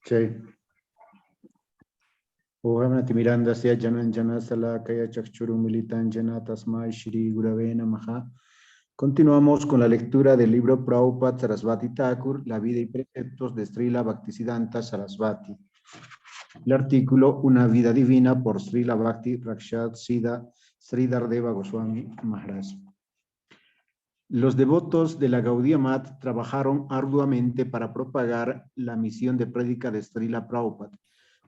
Sí. Ohamati Miranda Sia Janan Jana Salakaya Chakchuru Militan Jana Tasmai Shri Gurave Namaha. Continuamos con la lectura del libro Prabhupada Sarasvati Thakur, La vida y preceptos de Srila Bhaktisiddhanta Sarasvati. El artículo Una vida divina por Srila Bhakti Rakshat Siddha Sridhardeva Goswami Maharaj. Los devotos de la Gaudiya Math trabajaron arduamente para propagar la misión de prédica de Srila Prabhupada.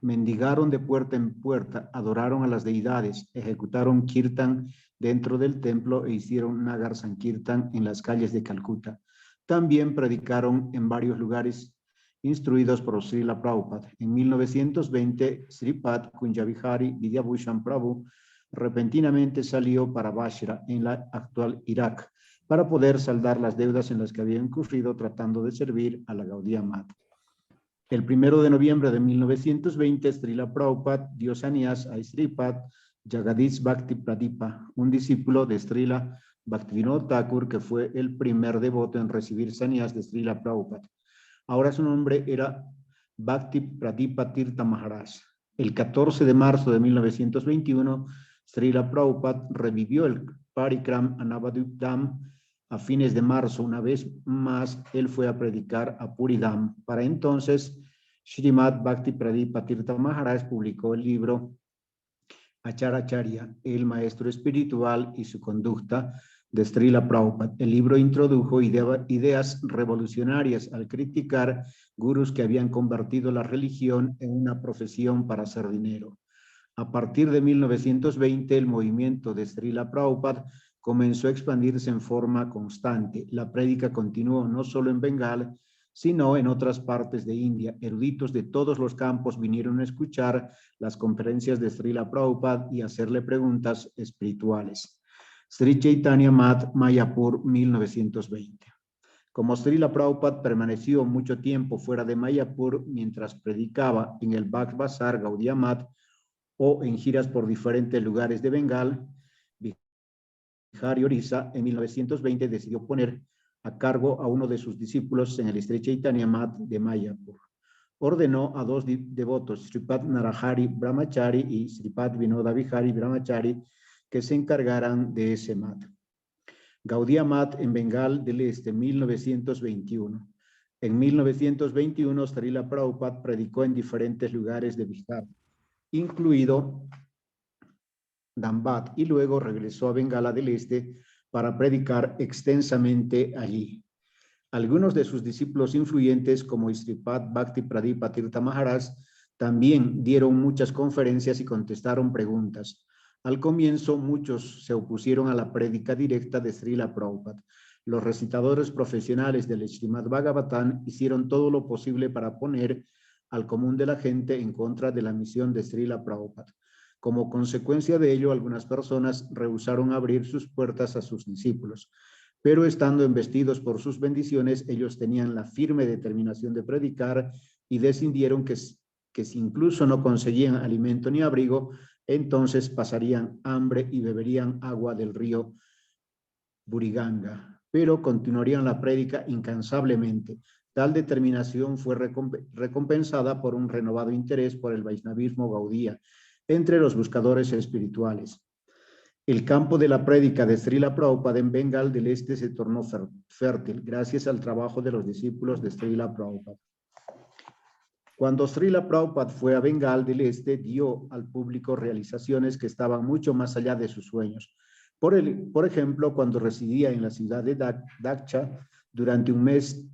Mendigaron de puerta en puerta, adoraron a las deidades, ejecutaron kirtan dentro del templo e hicieron Nagar Sankirtan en las calles de Calcuta. También predicaron en varios lugares instruidos por Srila Prabhupada. En 1920, Sripad Kunjabihari Vidyabhushan Prabhu repentinamente salió para Bashra, en la actual Irak, para poder saldar las deudas en las que había incurrido tratando de servir a la Gaudiya Math. El 1 de noviembre de 1920, Srila Prabhupada dio sannyas a Sripad Jagadish Bhakti Pradipa, un discípulo de Srila Bhaktivinoda Thakur, que fue el primer devoto en recibir sannyas de Srila Prabhupada. Ahora su nombre era Bhakti Pradipa Tirtha Maharaj. El 14 de marzo de 1921, Srila Prabhupada revivió el Parikram a Navadvip Dham. A fines de marzo, una vez más, él fue a predicar a Puri Dham. Para entonces, Srimad Bhakti Pradipa Tirtha Maharaj publicó el libro Acharacharya, el maestro espiritual y su conducta, de Srila Prabhupada. El libro introdujo ideas revolucionarias al criticar gurús que habían convertido la religión en una profesión para hacer dinero. A partir de 1920, el movimiento de Srila Prabhupada comenzó a expandirse en forma constante. La prédica continuó no solo en Bengal, sino en otras partes de India. Eruditos de todos los campos vinieron a escuchar las conferencias de Srila Prabhupada y hacerle preguntas espirituales. Sri Chaitanya Math, Mayapur, 1920. Como Srila Prabhupada permaneció mucho tiempo fuera de Mayapur mientras predicaba en el Bhakt Bazar Gaudiya Math o en giras por diferentes lugares de Bengal, Bihar y Orissa, en 1920 decidió poner a cargo a uno de sus discípulos en el Sri Chaitanya Math de Mayapur. Ordenó a dos devotos, Sripad Narahari Brahmachari y Sripad Vinoda Vihari Brahmachari, que se encargaran de ese Math. Gaudiya Math en Bengal del Este, 1921. En 1921, Srila Prabhupada predicó en diferentes lugares de Bihar, incluido Dhambat, y luego regresó a Bengala del Este para predicar extensamente allí. Algunos de sus discípulos influyentes, como Sripad Bhakti Pradipa Tirtha Maharaj, también dieron muchas conferencias y contestaron preguntas. Al comienzo, muchos se opusieron a la prédica directa de Srila Prabhupada. Los recitadores profesionales del Srimad Bhagavatam hicieron todo lo posible para poner al común de la gente en contra de la misión de Srila Prabhupada. Como consecuencia de ello, algunas personas rehusaron abrir sus puertas a sus discípulos, pero estando embestidos por sus bendiciones, ellos tenían la firme determinación de predicar y decidieron que si incluso no conseguían alimento ni abrigo, entonces pasarían hambre y beberían agua del río Buriganga, pero continuarían la prédica incansablemente. Tal determinación fue recompensada por un renovado interés por el Vaishnavismo Gaudía entre los buscadores espirituales. El campo de la prédica de Srila Prabhupada en Bengal del Este se tornó fértil gracias al trabajo de los discípulos de Srila Prabhupada. Cuando Srila Prabhupada fue a Bengal del Este, dio al público realizaciones que estaban mucho más allá de sus sueños. Por ejemplo, cuando residía en la ciudad de Daksha, durante un mes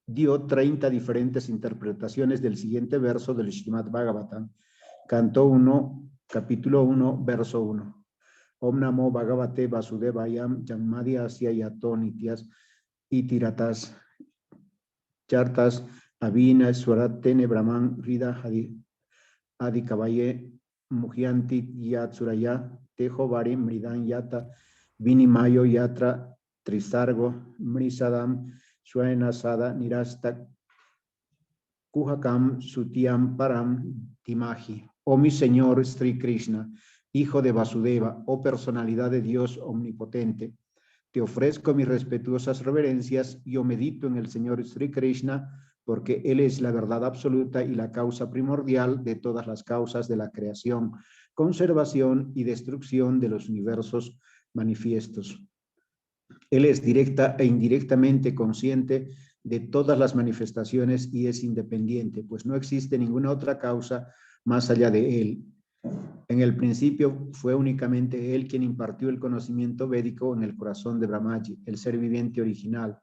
dio 30 diferentes interpretaciones del siguiente verso del Srimad Bhagavatam, canto 1, capítulo 1, verso 1. Om Namo Bhagavate Vasudevayam Janmadi Asya Yato Nityas Itiratas Chartas Avina Swaratene Brahman Rida Adikavaye Mujyanti Yatsuraya Tejo Vari Mridan Yata Vinimayo Yatra Trisargo Mrisadam Swaenasada Nirasta Kuhakam Sutiam Param Timahi. Oh mi Señor Sri Krishna, Hijo de Vasudeva, oh personalidad de Dios omnipotente, te ofrezco mis respetuosas reverencias. Yo medito en el Señor Sri Krishna, porque Él es la verdad absoluta y la causa primordial de todas las causas de la creación, conservación y destrucción de los universos manifiestos. Él es directa e indirectamente consciente de todas las manifestaciones y es independiente, pues no existe ninguna otra causa más allá de Él. En el principio fue únicamente Él quien impartió el conocimiento védico en el corazón de Brahmaji, el ser viviente original.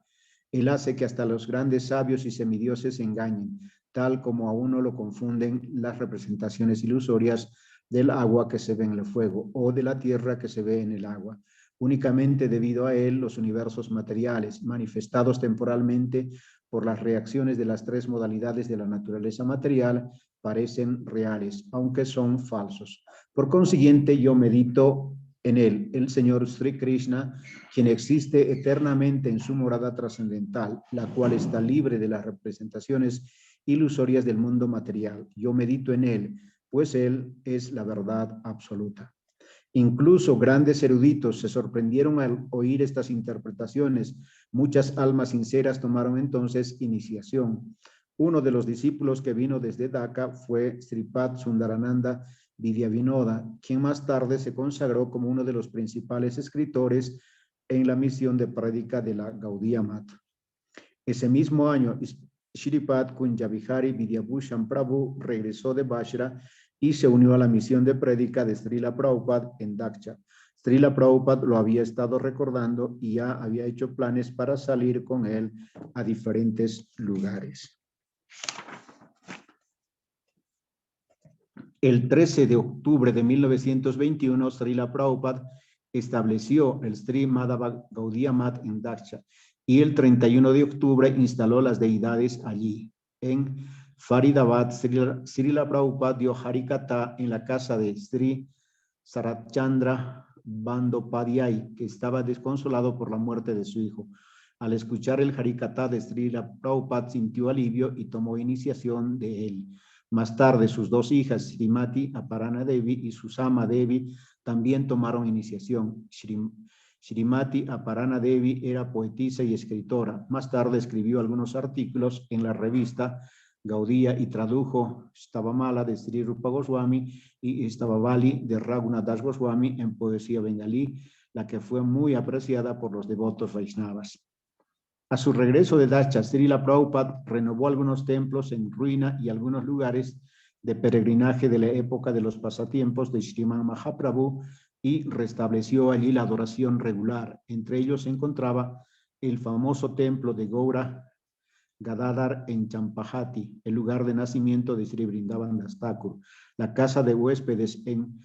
Él hace que hasta los grandes sabios y semidioses se engañen, tal como a uno lo confunden las representaciones ilusorias del agua que se ve en el fuego o de la tierra que se ve en el agua. Únicamente debido a Él, los universos materiales, manifestados temporalmente por las reacciones de las tres modalidades de la naturaleza material, parecen reales, aunque son falsos. Por consiguiente, yo medito en Él, el Señor Sri Krishna, quien existe eternamente en su morada trascendental, la cual está libre de las representaciones ilusorias del mundo material. Yo medito en Él, pues Él es la verdad absoluta. Incluso grandes eruditos se sorprendieron al oír estas interpretaciones. Muchas almas sinceras tomaron entonces iniciación. Uno de los discípulos que vino desde Dhaka fue Sripad Sundarananda Vidyavinoda, quien más tarde se consagró como uno de los principales escritores en la misión de prédica de la Gaudiya Mata. Ese mismo año, Shripad Kunjabihari Vidyabhushan Prabhu regresó de Bashra y se unió a la misión de prédica de Srila Prabhupada en Daksha. Srila Prabhupada lo había estado recordando y ya había hecho planes para salir con él a diferentes lugares. El 13 de octubre de 1921, Srila Prabhupada estableció el Sri Madhava Gaudiya Math en Daksha y el 31 de octubre instaló las deidades allí. En Faridabad, Srila Prabhupada dio Harikatha en la casa de Sri Saratchandra Bandopadhyay, que estaba desconsolado por la muerte de su hijo. Al escuchar el Harikatha de Srila Prabhupada sintió alivio y tomó iniciación de él. Más tarde, sus dos hijas, Srimati Aparana Devi y Susama Devi, también tomaron iniciación. Srimati Aparana Devi era poetisa y escritora. Más tarde escribió algunos artículos en la revista Gaudiya y tradujo Stavamala de Sri Rupa Goswami y Stavavali de Raghunath Das Goswami en poesía bengalí, la que fue muy apreciada por los devotos Vaishnavas. A su regreso de Daksha, Srila Prabhupada renovó algunos templos en ruina y algunos lugares de peregrinaje de la época de los pasatiempos de Sriman Mahaprabhu y restableció allí la adoración regular. Entre ellos se encontraba el famoso templo de Gaura Gadadhar en Champahati, el lugar de nacimiento de Sri Vrindavan Das Thakur, la casa de huéspedes en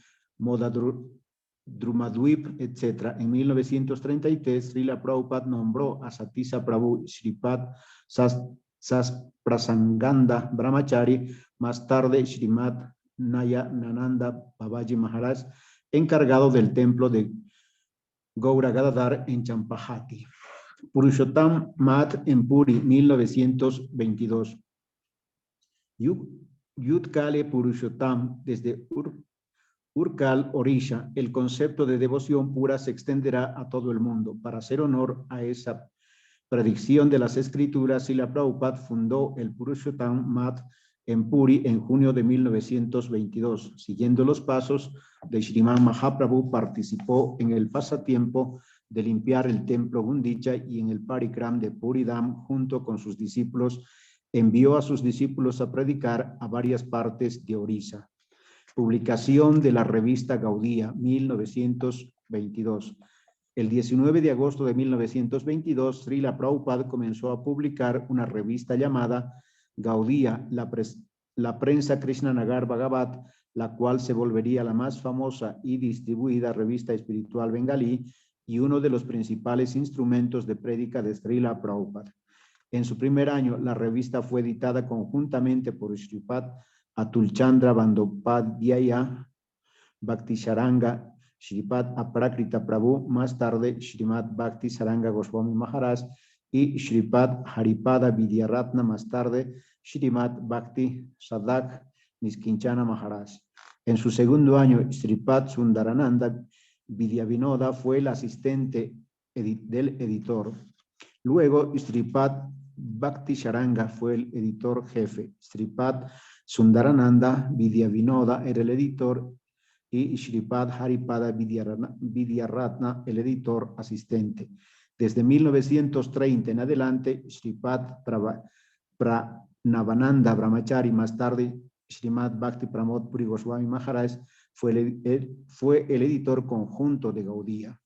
Drumadwip, etc. En 1933, Srila Prabhupada nombró a Satisa Prabhu Shripad Prasanganda Brahmachari, más tarde Srimad Nayanananda Babaji Maharaj, encargado del templo de Gaura Gadadhar en Champahati. Purushottam Math en Puri, 1922. Yudkale Purushottam, desde Urkal, Orisha, el concepto de devoción pura se extenderá a todo el mundo. Para hacer honor a esa predicción de las escrituras, Srila Prabhupada fundó el Purushottam Math en Puri en junio de 1922. Siguiendo los pasos de Sriman Mahaprabhu, participó en el pasatiempo de limpiar el templo Gundicha y en el Parikram de Puridam junto con sus discípulos. Envió a sus discípulos a predicar a varias partes de Orissa. Publicación de la revista Gaudiya, 1922. El 19 de agosto de 1922, Srila Prabhupada comenzó a publicar una revista llamada Gaudiya, la prensa Krishnanagar Bhagavat, la cual se volvería la más famosa y distribuida revista espiritual bengalí y uno de los principales instrumentos de prédica de Srila Prabhupada. En su primer año, la revista fue editada conjuntamente por Sripad Atulchandra Bandopadhyaya, Bhakti Saranga, Shripad Aprakrita Prabhu, más tarde Srimad Bhakti Saranga Goswami Maharaj y Shripad Haripada Vidyaratna, más tarde Srimad Bhakti Sadak Niskinchana Maharaj. En su segundo año, Sripad Sundarananda Vidyavinoda fue el asistente del editor. Luego, Sripad Bhakti Charanga fue el editor jefe, Sripad Sundarananda Vidyavinoda era el editor y Sripad Haripada Vidyaratna el editor asistente. Desde 1930 en adelante, Sripad Pranavananda Brahmachari, más tarde Srimad Bhakti Pramod Puri Goswami Maharaj, fue el editor conjunto de Gaudiya.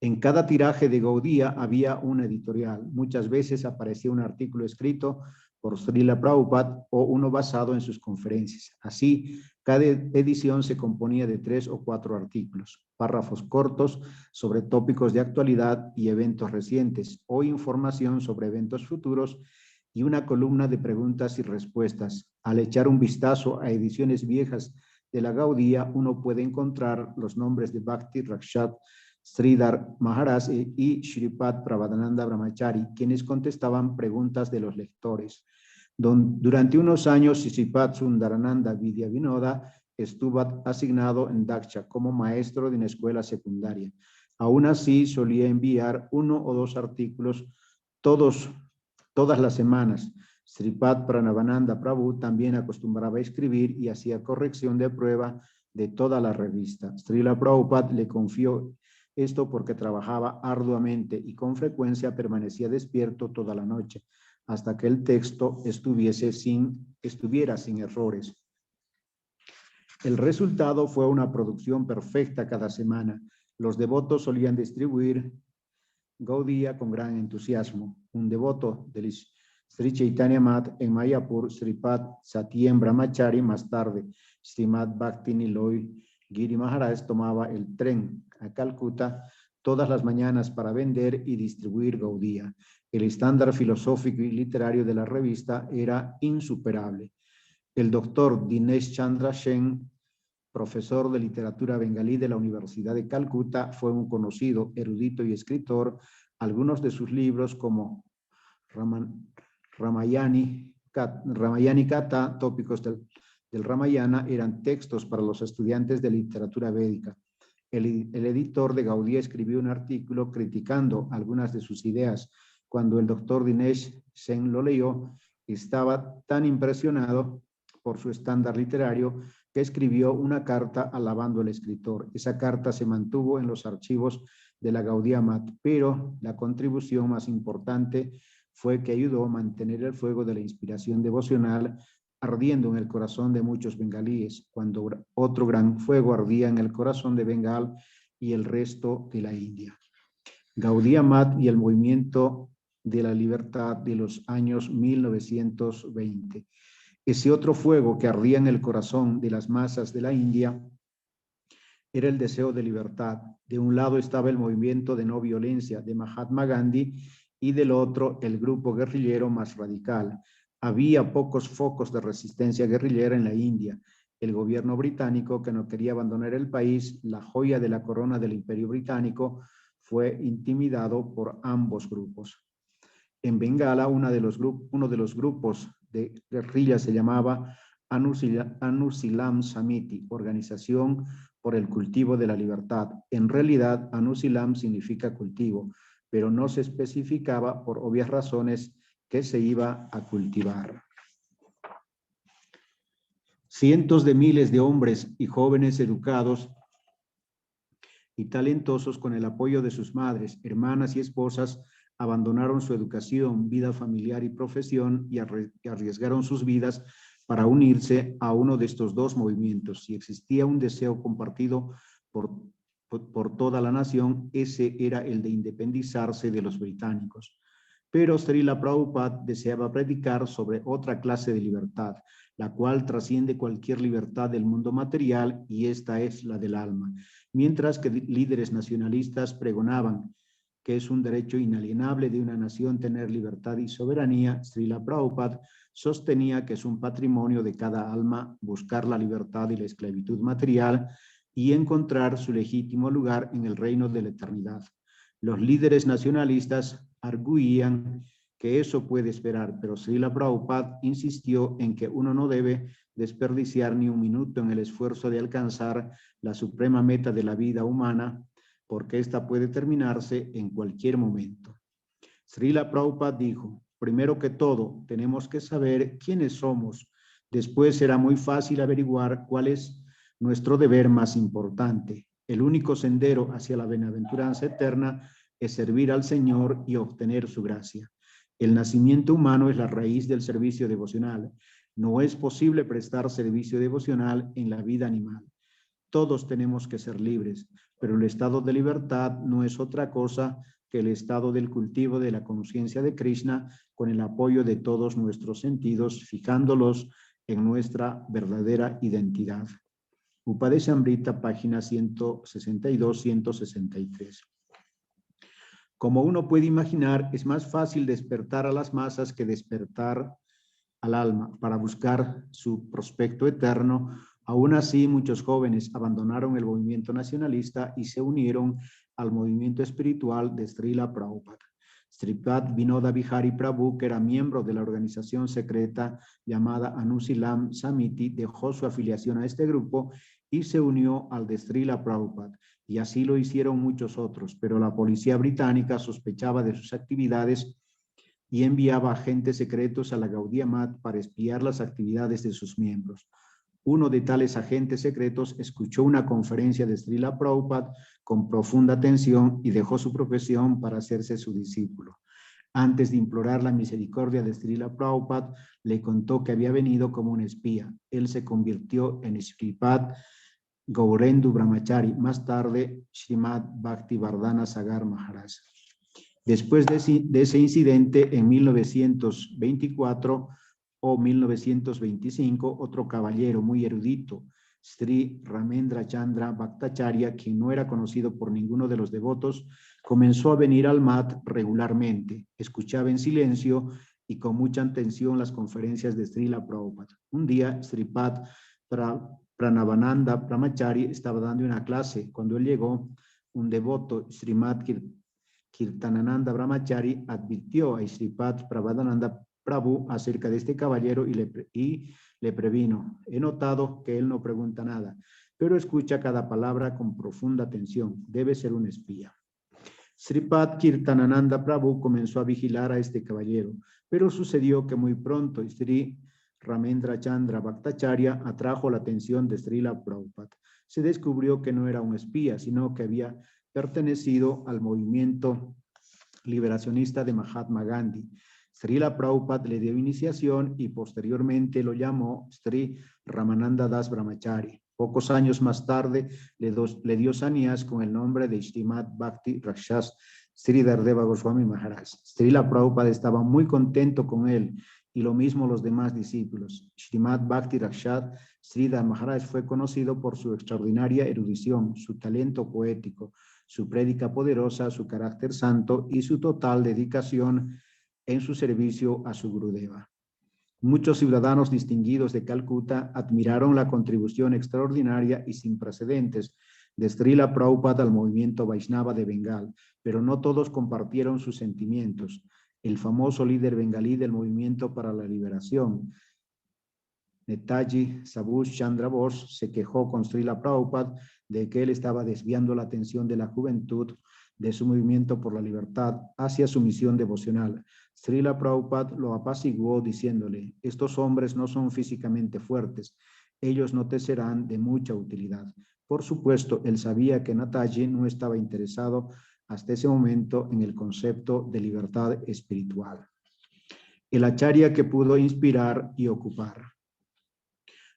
En cada tiraje de Gaudiya había una editorial. Muchas veces aparecía un artículo escrito por Srila Prabhupada o uno basado en sus conferencias. Así, cada edición se componía de 3 o 4 artículos, párrafos cortos sobre tópicos de actualidad y eventos recientes o información sobre eventos futuros y una columna de preguntas y respuestas. Al echar un vistazo a ediciones viejas de la Gaudiya, uno puede encontrar los nombres de Bhakti Rakshat Sridhar Maharaj y Shripad Prabhadananda Brahmachari, quienes contestaban preguntas de los lectores. Durante unos años, Sripad Sundarananda Vidyavinoda estuvo asignado en Daksha como maestro de una escuela secundaria. Aún así, solía enviar 1 o 2 artículos todas las semanas. Sripad Pranavananda Prabhu también acostumbraba a escribir y hacía corrección de prueba de toda la revista. Srila Prabhupada le confió esto porque trabajaba arduamente y con frecuencia permanecía despierto toda la noche, hasta que el texto estuviera sin errores. El resultado fue una producción perfecta cada semana. Los devotos solían distribuir Gaudiya con gran entusiasmo. Un devoto del Sri Chaitanya Math en Mayapur, Sripad Satyam Brahmachari, más tarde Srimad Bhakti Niloy Giri Maharaj, tomaba el tren a Calcuta todas las mañanas para vender y distribuir Gaudiya. El estándar filosófico y literario de la revista era insuperable. El doctor Dinesh Chandra Sen, profesor de literatura bengalí de la Universidad de Calcuta, fue un conocido erudito y escritor. Algunos de sus libros, como Ramayani Katha, tópicos del Ramayana, eran textos para los estudiantes de literatura védica. El editor de Gaudiya escribió un artículo criticando algunas de sus ideas. Cuando el doctor Dinesh Sen lo leyó, estaba tan impresionado por su estándar literario que escribió una carta alabando al escritor. Esa carta se mantuvo en los archivos de la Gaudiya Math, pero la contribución más importante fue que ayudó a mantener el fuego de la inspiración devocional ardiendo en el corazón de muchos bengalíes, cuando otro gran fuego ardía en el corazón de Bengal y el resto de la India. Gaudiya Math y el movimiento de la libertad de los años 1920. Ese otro fuego que ardía en el corazón de las masas de la India era el deseo de libertad. De un lado estaba el movimiento de no violencia de Mahatma Gandhi y del otro el grupo guerrillero más radical. Había pocos focos de resistencia guerrillera en la India. El gobierno británico, que no quería abandonar el país, la joya de la corona del Imperio Británico, fue intimidado por ambos grupos. En Bengala, uno de los grupos de guerrilla se llamaba Anusilam Samiti, Organización por el Cultivo de la Libertad. En realidad, Anusilam significa cultivo, pero no se especificaba por obvias razones que se iba a cultivar. Cientos de miles de hombres y jóvenes educados y talentosos, con el apoyo de sus madres, hermanas y esposas, abandonaron su educación, vida familiar y profesión y arriesgaron sus vidas para unirse a uno de estos dos movimientos. Si existía un deseo compartido por toda la nación, ese era el de independizarse de los británicos. Pero Srila Prabhupada deseaba predicar sobre otra clase de libertad, la cual trasciende cualquier libertad del mundo material, y esta es la del alma. Mientras que líderes nacionalistas pregonaban que es un derecho inalienable de una nación tener libertad y soberanía, Srila Prabhupada sostenía que es un patrimonio de cada alma buscar la libertad y la esclavitud material y encontrar su legítimo lugar en el reino de la eternidad. Los líderes nacionalistas arguían que eso puede esperar, pero Srila Prabhupada insistió en que uno no debe desperdiciar ni un minuto en el esfuerzo de alcanzar la suprema meta de la vida humana, porque ésta puede terminarse en cualquier momento. Srila Prabhupada dijo, primero que todo, tenemos que saber quiénes somos. Después será muy fácil averiguar cuál es nuestro deber más importante. El único sendero hacia la bienaventuranza eterna es servir al Señor y obtener su gracia. El nacimiento humano es la raíz del servicio devocional. No es posible prestar servicio devocional en la vida animal. Todos tenemos que ser libres, pero el estado de libertad no es otra cosa que el estado del cultivo de la conciencia de Krishna con el apoyo de todos nuestros sentidos, fijándolos en nuestra verdadera identidad. Upadeshamrita, página 162-163. Como uno puede imaginar, es más fácil despertar a las masas que despertar al alma para buscar su prospecto eterno. Aún así, muchos jóvenes abandonaron el movimiento nacionalista y se unieron al movimiento espiritual de Srila Prabhupada. Sripad Vinoda Vihari Prabhu, que era miembro de la organización secreta llamada Anusilam Samiti, dejó su afiliación a este grupo y se unió al de Srila Prabhupada. Y así lo hicieron muchos otros, pero la policía británica sospechaba de sus actividades y enviaba agentes secretos a la Gaudiya Math para espiar las actividades de sus miembros. Uno de tales agentes secretos escuchó una conferencia de Srila Prabhupada con profunda atención y dejó su profesión para hacerse su discípulo. Antes de implorar la misericordia de Srila Prabhupada, le contó que había venido como un espía. Él se convirtió en Sripad Gaurendu Brahmachari, más tarde Srimad Bhaktivardhana Sagar Maharaj. Después de ese incidente, en 1924 o 1925, otro caballero muy erudito, Sri Ramendra Chandra Bhattacharya, quien no era conocido por ninguno de los devotos, comenzó a venir al Mat regularmente. Escuchaba en silencio y con mucha atención las conferencias de Srila Prabhupada. Un día, Sripad Pranavananda Brahmachari estaba dando una clase. Cuando él llegó, un devoto, Srimad Kirtanananda Brahmachari, advirtió a Sripad Prabhadananda Prabhu acerca de este caballero y le previno. He notado que él no pregunta nada, pero escucha cada palabra con profunda atención. Debe ser un espía. Sripad Kirtanananda Prabhu comenzó a vigilar a este caballero, pero sucedió que muy pronto Sri Ramendra Chandra Bhattacharya atrajo la atención de Srila Prabhupada. Se descubrió que no era un espía, sino que había pertenecido al movimiento liberacionista de Mahatma Gandhi. Srila Prabhupada le dio iniciación y posteriormente lo llamó Sri Ramananda Das Brahmachari. Pocos años más tarde le dio sannyas con el nombre de Srimad Bhakti Rakshas Sri Dardeva Goswami Maharaj. Srila Prabhupada estaba muy contento con él y lo mismo los demás discípulos. Srimad Bhakti Rakshas Sridhar Maharaj fue conocido por su extraordinaria erudición, su talento poético, su prédica poderosa, su carácter santo y su total dedicación en su servicio a su Gurudeva. Muchos ciudadanos distinguidos de Calcuta admiraron la contribución extraordinaria y sin precedentes de Srila Prabhupada al movimiento Vaishnava de Bengal, pero no todos compartieron sus sentimientos. El famoso líder bengalí del movimiento para la liberación, Netaji Subhash Chandra Bose, se quejó con Srila Prabhupada de que él estaba desviando la atención de la juventud de su movimiento por la libertad hacia su misión devocional. Srila Prabhupada lo apaciguó diciéndole, estos hombres no son físicamente fuertes, ellos no te serán de mucha utilidad. Por supuesto, él sabía que Netaji no estaba interesado hasta ese momento en el concepto de libertad espiritual. El acharya que pudo inspirar y ocupar.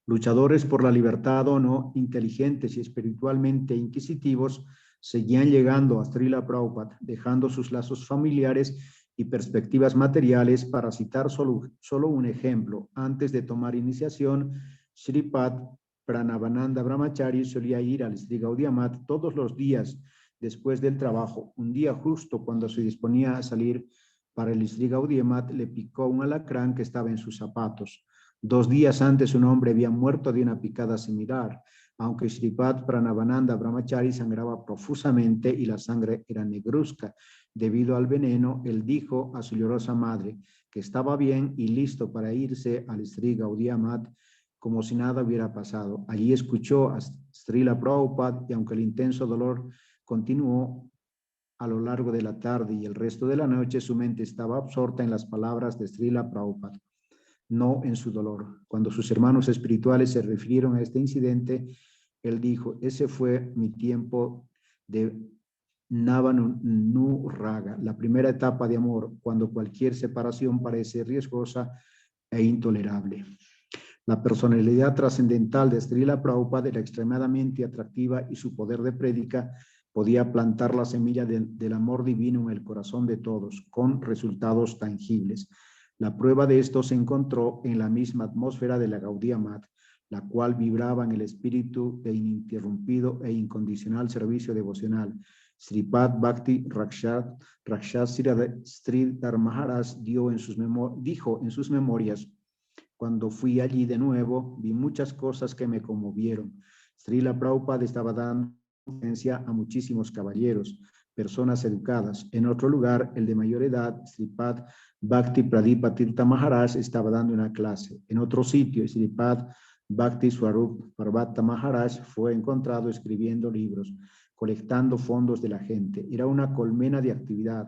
Luchadores por la libertad o no, inteligentes y espiritualmente inquisitivos, seguían llegando a Srila Prabhupada, dejando sus lazos familiares y perspectivas materiales. Para citar solo un ejemplo, antes de tomar iniciación, Sripad Pranavananda Brahmachari solía ir al Sri Gaudiya Math todos los días después del trabajo. Un día justo cuando se disponía a salir para el Sri Gaudiya Math, le picó un alacrán que estaba en sus zapatos. 2 días antes un hombre había muerto de una picada similar. Aunque Sripad Pranavananda Brahmachari sangraba profusamente y la sangre era negruzca debido al veneno, él dijo a su llorosa madre que estaba bien y listo para irse al Sri Gaudiya Math como si nada hubiera pasado. Allí escuchó a Srila Prabhupada y aunque el intenso dolor continuó, A lo largo de la tarde y el resto de la noche, su mente estaba absorta en las palabras de Srila Prabhupada, no en su dolor. Cuando sus hermanos espirituales se refirieron a este incidente, él dijo: ese fue mi tiempo de Navanuraga, la primera etapa de amor, cuando cualquier separación parece riesgosa e intolerable. La personalidad trascendental de Srila Prabhupada era extremadamente atractiva y su poder de prédica podía plantar la semilla del amor divino en el corazón de todos, con resultados tangibles. La prueba de esto se encontró en la misma atmósfera de la Gaudiya Math, la cual vibraba en el espíritu de ininterrumpido e incondicional servicio devocional. Sripad Bhakti Rakshasira Sridhar Maharaj dijo en sus memorias: cuando fui allí de nuevo, vi muchas cosas que me conmovieron. Srila Prabhupada estaba dando presencia a muchísimos caballeros, personas educadas. En otro lugar, el de mayor edad, Sripad Bhakti Pradipa Tirtha Maharaj, estaba dando una clase. En otro sitio, Sripad Bhakti Swarup Parvata Maharaj fue encontrado escribiendo libros, colectando fondos de la gente. Era una colmena de actividad.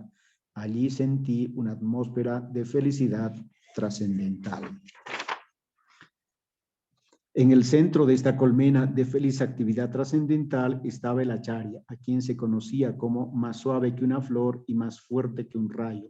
Allí sentí una atmósfera de felicidad trascendental. En el centro de esta colmena de feliz actividad trascendental estaba el acharya, a quien se conocía como más suave que una flor y más fuerte que un rayo.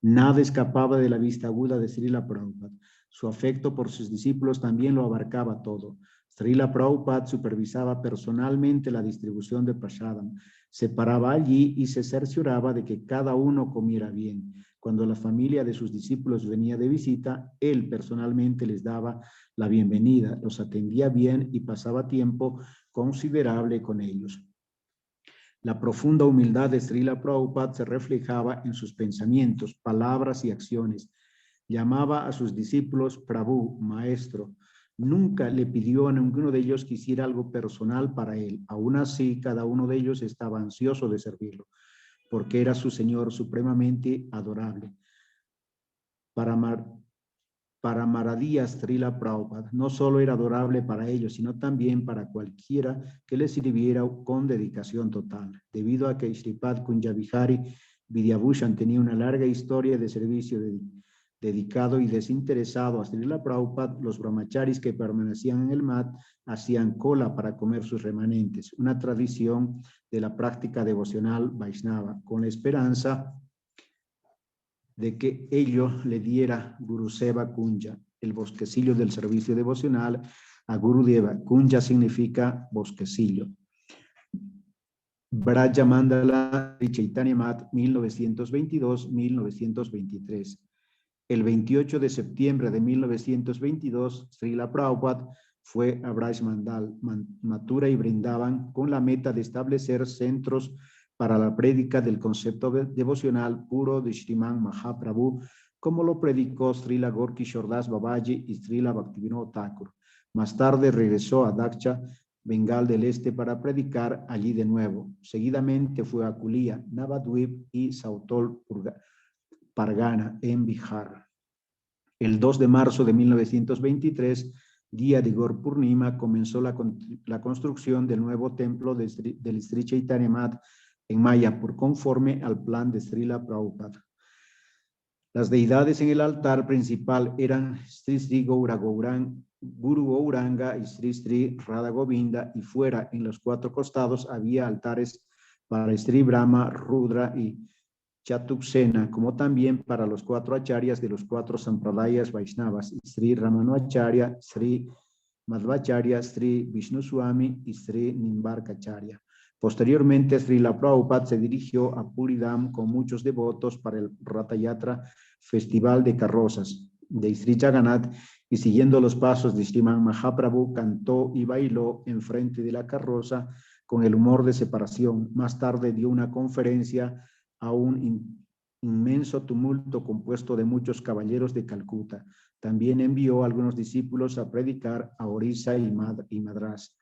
Nada escapaba de la vista aguda de Srila Prabhupada. Su afecto por sus discípulos también lo abarcaba todo. Srila Prabhupada supervisaba personalmente la distribución de prasadam. Se paraba allí y se cercioraba de que cada uno comiera bien. Cuando la familia de sus discípulos venía de visita, él personalmente les daba la bienvenida, los atendía bien y pasaba tiempo considerable con ellos. La profunda humildad de Srila Prabhupada se reflejaba en sus pensamientos, palabras y acciones. Llamaba a sus discípulos Prabhu, maestro. Nunca le pidió a ninguno de ellos que hiciera algo personal para él. Aún así, cada uno de ellos estaba ansioso de servirlo, porque era su Señor supremamente adorable. Para Maradías Srila Prabhupada no solo era adorable para ellos, sino también para cualquiera que le sirviera con dedicación total. Debido a que Sripad Kunjabihari Vidyabhushan tenía una larga historia de servicio dedicado y desinteresado a Srila Prabhupada, los brahmacharis que permanecían en el mat hacían cola para comer sus remanentes, una tradición de la práctica devocional Vaishnava, con la esperanza de que ello le diera Guruseva Kunja, el bosquecillo del servicio devocional, a Gurudeva. Kunja significa bosquecillo. Braja Mandala Chaitanya Math, 1922-1923. El 28 de septiembre de 1922, Srila Prabhupada fue a Braj Mandal, Mathura y Vrindavan con la meta de establecer centros para la prédica del concepto devocional puro de Sriman Mahaprabhu, como lo predicó Srila Gorkishore Das Babaji y Srila Bhaktivinoda Thakur. Más tarde regresó a Daksha, Bengal del Este, para predicar allí de nuevo. Seguidamente fue a Kulia, Navadvip y Sautol Pargana, en Bihar. El 2 de marzo de 1923, día de Gaur Purnima, comenzó la construcción del nuevo templo del Sri Chaitanya Math en Mayapur, conforme al plan de Srila Prabhupada. Las deidades en el altar principal eran Sri Sri Guru Gauranga y Sri Sri Radha Govinda, y fuera, en los cuatro costados, había altares para Sri Brahma, Rudra y Chatuksena, como también para los cuatro acharyas de los cuatro sampradayas Vaishnavas, Sri Ramanujacharya, Sri Madhvacharya, Sri Vishnuswami y Sri Nimbarkacharya. Posteriormente, Srila Prabhupada se dirigió a Puridam con muchos devotos para el Ratha Yatra, festival de carrozas de Sri Jagannath, y siguiendo los pasos de Sriman Mahaprabhu, cantó y bailó enfrente de la carroza con el humor de separación. Más tarde dio una conferencia a un inmenso tumulto compuesto de muchos caballeros de Calcuta. También envió a algunos discípulos a predicar a Orissa y Madrás.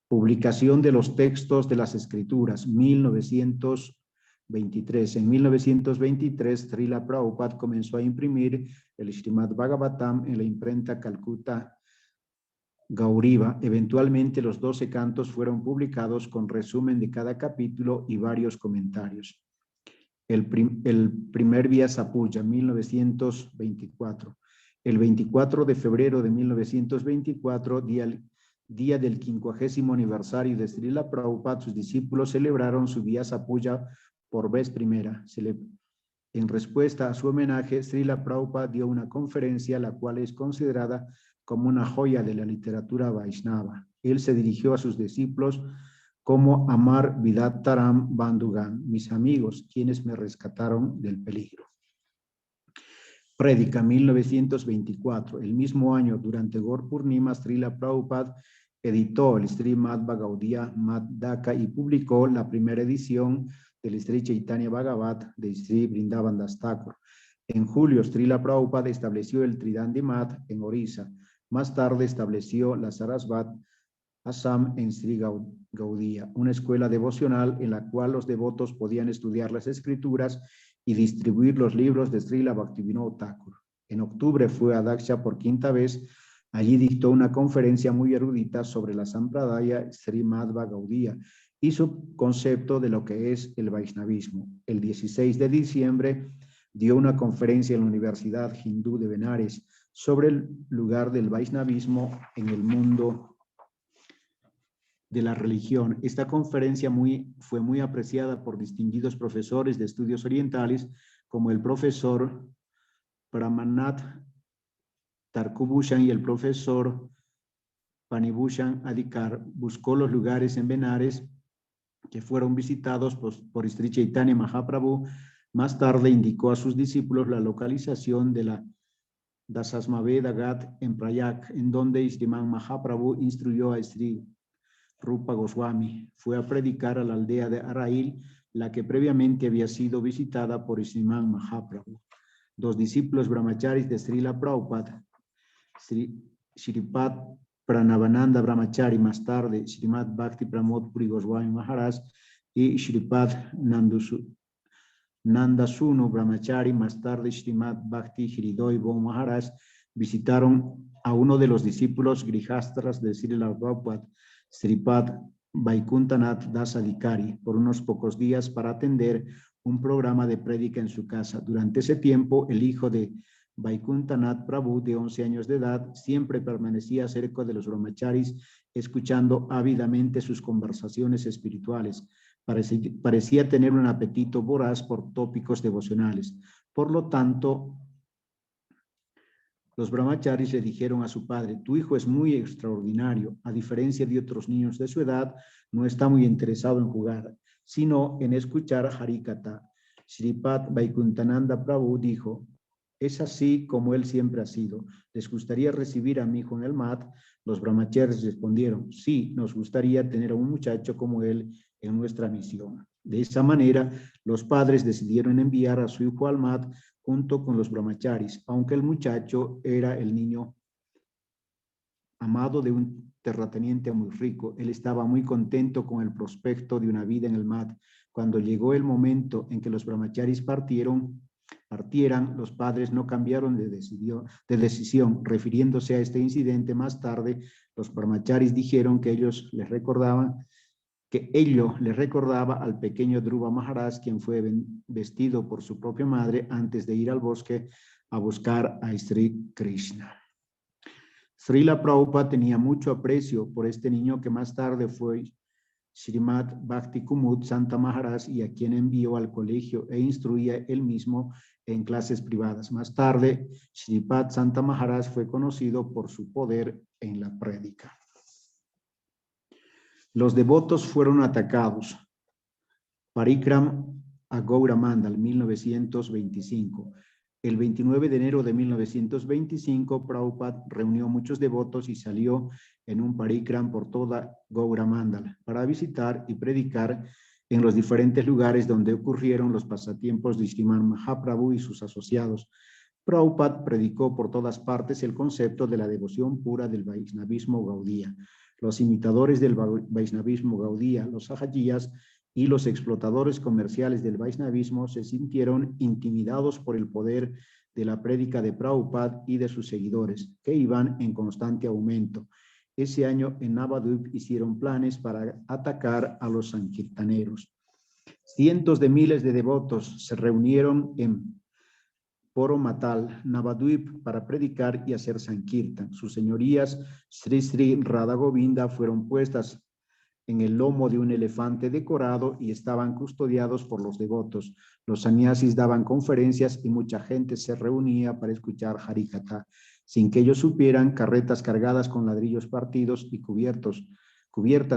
Publicación de los textos de las Escrituras, 1923. En 1923, Srila Prabhupada comenzó a imprimir el Srimad Bhagavatam en la imprenta Calcuta Gauriva. Eventualmente, los 12 cantos fueron publicados con resumen de cada capítulo y varios comentarios. el primer Vyasa Puja, 1924. El 24 de febrero de 1924, día del 50º aniversario de Srila Prabhupada, sus discípulos celebraron su Vyasa Puja por vez primera. En respuesta a su homenaje, Srila Prabhupada dio una conferencia, la cual es considerada como una joya de la literatura Vaishnava. Él se dirigió a sus discípulos como Amar Vidattaram Bandhugan, mis amigos, quienes me rescataron del peligro. Prédica 1924. El mismo año, durante Gaur Purnima, Srila Prabhupada editó el Srimad Bhagavadgita Madhaka y publicó la primera edición del Sri Chaitanya Bhagavat de Sri Vrindavan Das Thakur. En julio, Srila Prabhupada estableció el Tridandi Math en Orissa. Más tarde estableció la Sarasvat Assam en Sri Gaudiya, una escuela devocional en la cual los devotos podían estudiar las escrituras y distribuir los libros de Srila Bhaktivinoda Thakur. En octubre fue a Daksha por quinta vez. Allí dictó una conferencia muy erudita sobre la Sampradaya Srimadva Gaudiya y su concepto de lo que es el Vaishnavismo. El 16 de diciembre dio una conferencia en la Universidad Hindú de Benares sobre el lugar del Vaishnavismo en el mundo de la religión. Esta conferencia fue muy apreciada por distinguidos profesores de estudios orientales, como el profesor Pramanath Tarkubhushan y el profesor Panibhushan Adhikar. Buscó los lugares en Benares que fueron visitados por Sri Chaitanya Mahaprabhu. Más tarde indicó a sus discípulos la localización de la Dasasmaveda Ghat en Prayag, en donde Sriman Mahaprabhu instruyó a Sri Rupa Goswami. Fue a predicar a la aldea de Arail, la que previamente había sido visitada por Sriman Mahaprabhu. Dos discípulos brahmacharis de Srila Prabhupada, Shripad Pranavananda Brahmachari, más tarde Srimad Bhakti Pramod Puri Goswami Maharaj, y Shripad Nandasunu Brahmachari, más tarde Srimad Bhakti Hridoy Bo Maharaj, visitaron a uno de los discípulos grihastras de Srila Prabhupada, Sripad Vaikuntanath Das Adhikari, por unos pocos días para atender un programa de prédica en su casa. Durante ese tiempo, el hijo de Vaikuntanath Prabhu, de 11 años de edad, siempre permanecía cerca de los brahmacharis, escuchando ávidamente sus conversaciones espirituales. Parecía tener un apetito voraz por tópicos devocionales. Por lo tanto, los brahmacharis le dijeron a su padre: tu hijo es muy extraordinario. A diferencia de otros niños de su edad, no está muy interesado en jugar, sino en escuchar Harikatha. Sripad Vaikuntananda Prabhu dijo: es así como él siempre ha sido. ¿Les gustaría recibir a mi hijo en el mat? Los brahmacharis respondieron: sí, nos gustaría tener a un muchacho como él en nuestra misión. De esa manera, los padres decidieron enviar a su hijo al mat junto con los brahmacharis, aunque el muchacho era el niño amado de un terrateniente muy rico. Él estaba muy contento con el prospecto de una vida en el mat. Cuando llegó el momento en que los brahmacharis partieran, los padres no cambiaron de decisión. Refiriéndose a este incidente más tarde, los brahmacharis dijeron que ello les recordaba al pequeño Dhruva Maharaj, quien fue vestido por su propia madre antes de ir al bosque a buscar a Sri Krishna. Srila Prabhupada tenía mucho aprecio por este niño que más tarde fue Srimad Bhakti Kumud Santa Maharaj, y a quien envió al colegio e instruía él mismo en clases privadas. Más tarde, Shripad Santa Maharaj fue conocido por su poder en la prédica. Los devotos fueron atacados. Parikram a Gaura Mandal, 1925. El 29 de enero de 1925, Prabhupada reunió muchos devotos y salió en un parikram por toda Gaura Mandal para visitar y predicar en los diferentes lugares donde ocurrieron los pasatiempos de Sriman Mahaprabhu y sus asociados. Prabhupada predicó por todas partes el concepto de la devoción pura del Vaishnavismo Gaudiya. Los imitadores del Vaishnavismo Gaudiya, los sahajiyas y los explotadores comerciales del Vaishnavismo se sintieron intimidados por el poder de la prédica de Prabhupada y de sus seguidores, que iban en constante aumento. Ese año en Navadvip hicieron planes para atacar a los sankirtaneros. Cientos de miles de devotos se reunieron en Poromatal, Navadvip, para predicar y hacer Sankirtan. Sus señorías Sri Sri Radha Govinda fueron puestas en el lomo de un elefante decorado y estaban custodiados por los devotos. Los sannyasis daban conferencias y mucha gente se reunía para escuchar Harikatha. Sin que ellos supieran, carretas cargadas con ladrillos partidos y cubiertas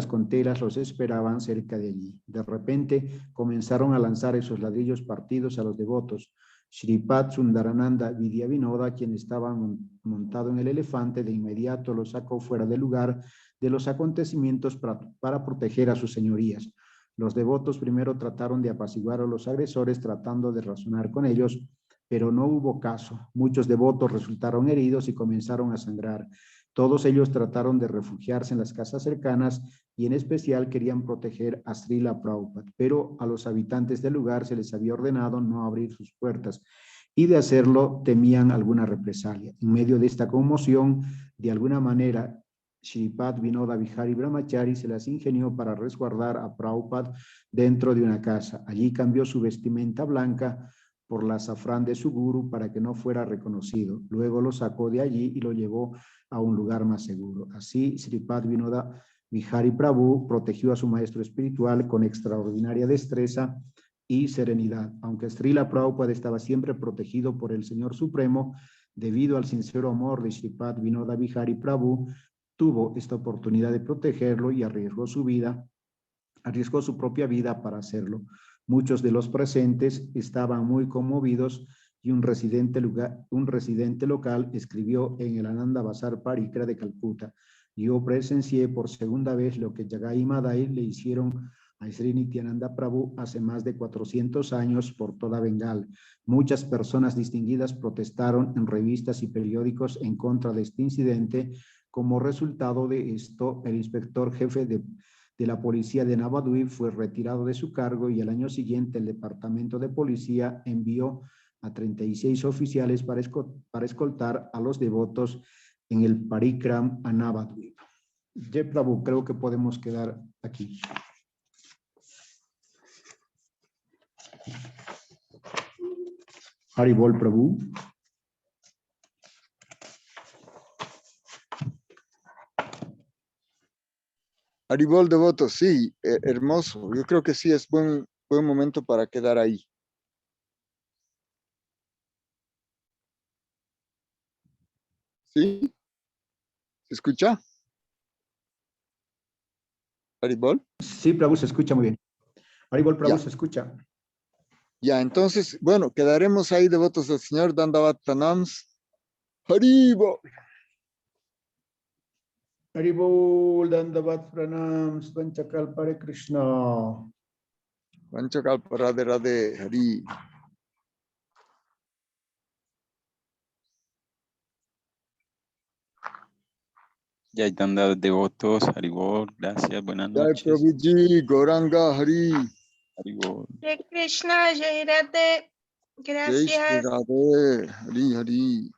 con telas los esperaban cerca de allí. De repente comenzaron a lanzar esos ladrillos partidos a los devotos. Shripad Sundarananda Vidyavinoda, quien estaba montado en el elefante, de inmediato lo sacó fuera del lugar de los acontecimientos para proteger a sus señorías. Los devotos primero trataron de apaciguar a los agresores tratando de razonar con ellos, pero no hubo caso. Muchos devotos resultaron heridos y comenzaron a sangrar. Todos ellos trataron de refugiarse en las casas cercanas y en especial querían proteger a Srila Prabhupada, pero a los habitantes del lugar se les había ordenado no abrir sus puertas y de hacerlo temían alguna represalia. En medio de esta conmoción, de alguna manera, Shripad Vinoda Vihari Brahmachari se las ingenió para resguardar a Prabhupada dentro de una casa. Allí cambió su vestimenta blanca por la azafrán de su guru para que no fuera reconocido. Luego lo sacó de allí y lo llevó a un lugar más seguro. Así, Shripad Vinoda Vihari Prabhu protegió a su maestro espiritual con extraordinaria destreza y serenidad. Aunque Srila Prabhupada estaba siempre protegido por el Señor Supremo, debido al sincero amor de Shripad Vinoda Vihari Prabhu, tuvo esta oportunidad de protegerlo y arriesgó su propia vida para hacerlo. Muchos de los presentes estaban muy conmovidos y un residente local escribió en el Ananda Bazar Parikra de Calcuta: yo presencié por segunda vez lo que Jagai y Madai le hicieron a Sri Nityananda Prabhu hace más de 400 años por toda Bengal. Muchas personas distinguidas protestaron en revistas y periódicos en contra de este incidente. Como resultado de esto, el inspector jefe de la policía de Navadvip fue retirado de su cargo y al año siguiente el departamento de policía envió a 36 oficiales para escoltar a los devotos en el Parikram a Navadvip. Jai Prabhu, creo que podemos quedar aquí. Haribol Prabhu. Haribol devoto, sí, hermoso. Yo creo que sí es buen momento para quedar ahí. ¿Sí? ¿Se escucha? ¿Haribol? Sí, Prabhu, se escucha muy bien. Haribol Prabhu, se escucha. Ya, entonces, bueno, quedaremos ahí devotos del Señor, Dandavat Pranams. Haribol. Haribol, Dandavat Pranams, Vanchakal Pare Krishna. Vanchakal Radhe Radhe, Hari. Ya hay tantos devotos, Haribol, gracias, buenas Jai noches. Prabhuji, Gauranga, Hari. Haribol. Jai Krishna, Jai Radhe. Jai Shri Gracias. Radhe, Hari Hari.